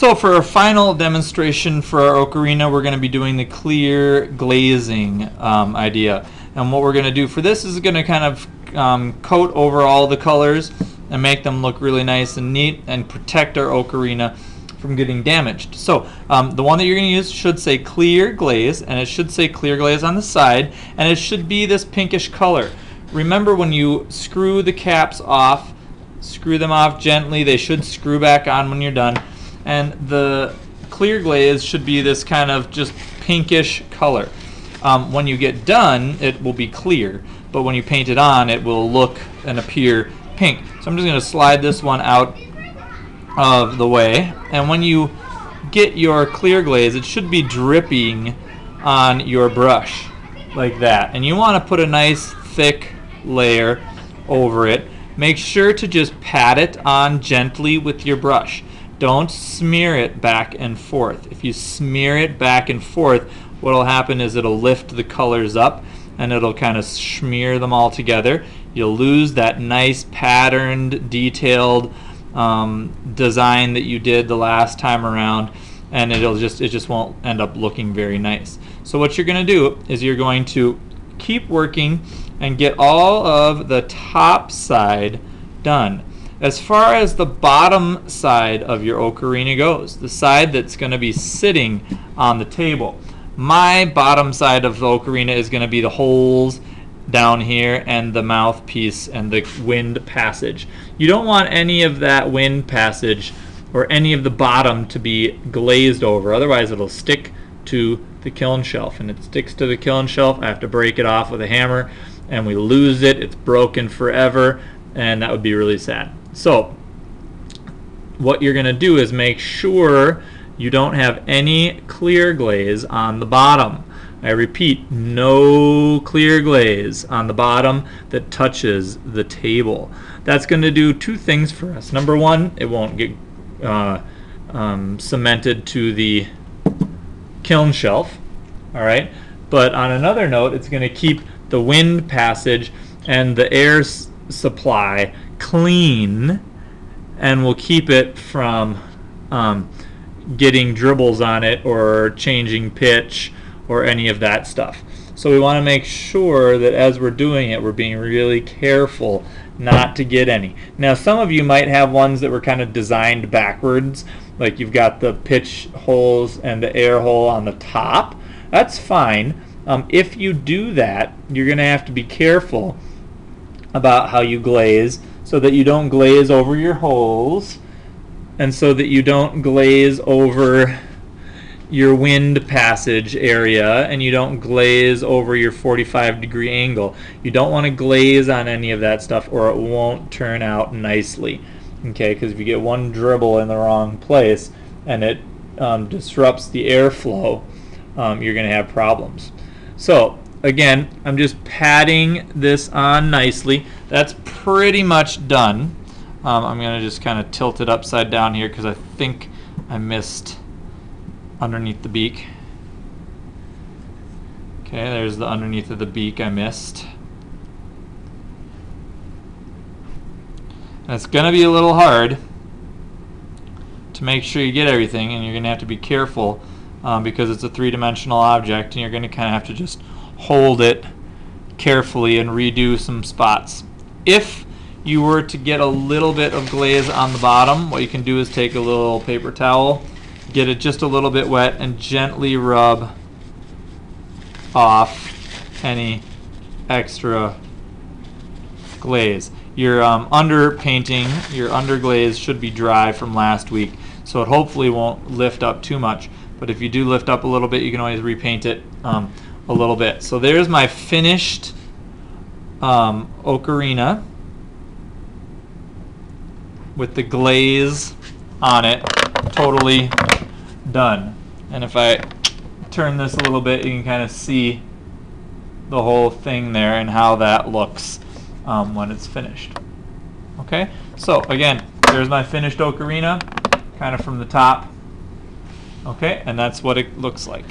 So for our final demonstration for our ocarina, we're going to be doing the clear glazing idea. And what we're going to do for this is going to kind of coat over all the colors and make them look really nice and neat and protect our ocarina from getting damaged. So the one that you're going to use should say clear glaze, and it should say clear glaze on the side, and it should be this pinkish color. Remember, when you screw the caps off, screw them off gently. They should screw back on when you're done. And the clear glaze should be this kind of just pinkish color. When you get done, it will be clear, but when you paint it on, it will look and appear pink. So I'm just going to slide this one out of the way, and when you get your clear glaze, it should be dripping on your brush like that. And you want to put a nice thick layer over it. Make sure to just pat it on gently with your brush. Don't smear it back and forth. If you smear it back and forth, what will happen is it'll lift the colors up and it'll kind of smear them all together. You'll lose that nice patterned, detailed design that you did the last time around, and it just won't end up looking very nice. So what you're going to do is you're going to keep working and get all of the top side done. As far as the bottom side of your ocarina goes, the side that's going to be sitting on the table, my bottom side of the ocarina is going to be the holes down here and the mouthpiece and the wind passage. You don't want any of that wind passage or any of the bottom to be glazed over, otherwise it'll stick to the kiln shelf. And it sticks to the kiln shelf, I have to break it off with a hammer, and we lose it, it's broken forever, and that would be really sad. So what you're going to do is make sure you don't have any clear glaze on the bottom. I repeat, no clear glaze on the bottom that touches the table. That's going to do two things for us. Number one, it won't get cemented to the kiln shelf, all right? But on another note, it's going to keep the wind passage and the air supply clean, and will keep it from getting dribbles on it or changing pitch or any of that stuff. So we want to make sure that as we're doing it, we're being really careful not to get any. Now, some of you might have ones that were kind of designed backwards, like you've got the pitch holes and the air hole on the top. That's fine. If you do that, you're going to have to be careful about how you glaze, so that you don't glaze over your holes, and so that you don't glaze over your wind passage area, and you don't glaze over your 45-degree angle. You don't want to glaze on any of that stuff, or it won't turn out nicely. Okay, because if you get one dribble in the wrong place and it disrupts the airflow, you're going to have problems. So again, I'm just patting this on nicely. That's pretty much done. I'm going to just kind of tilt it upside down here because I think I missed underneath the beak. Okay, there's the underneath of the beak I missed. And it's going to be a little hard to make sure you get everything, and you're going to have to be careful because it's a three-dimensional object, and you're going to kind of have to just hold it carefully and redo some spots. If you were to get a little bit of glaze on the bottom, what you can do is take a little paper towel, get it just a little bit wet, and gently rub off any extra glaze. Your underpainting, your underglaze should be dry from last week, so it hopefully won't lift up too much. But if you do lift up a little bit, you can always repaint it a little bit. So there's my finished ocarina with the glaze on it, totally done. And if I turn this a little bit, you can kind of see the whole thing there and how that looks when it's finished. Okay, so again, there's my finished ocarina, kind of from the top. Okay, and that's what it looks like.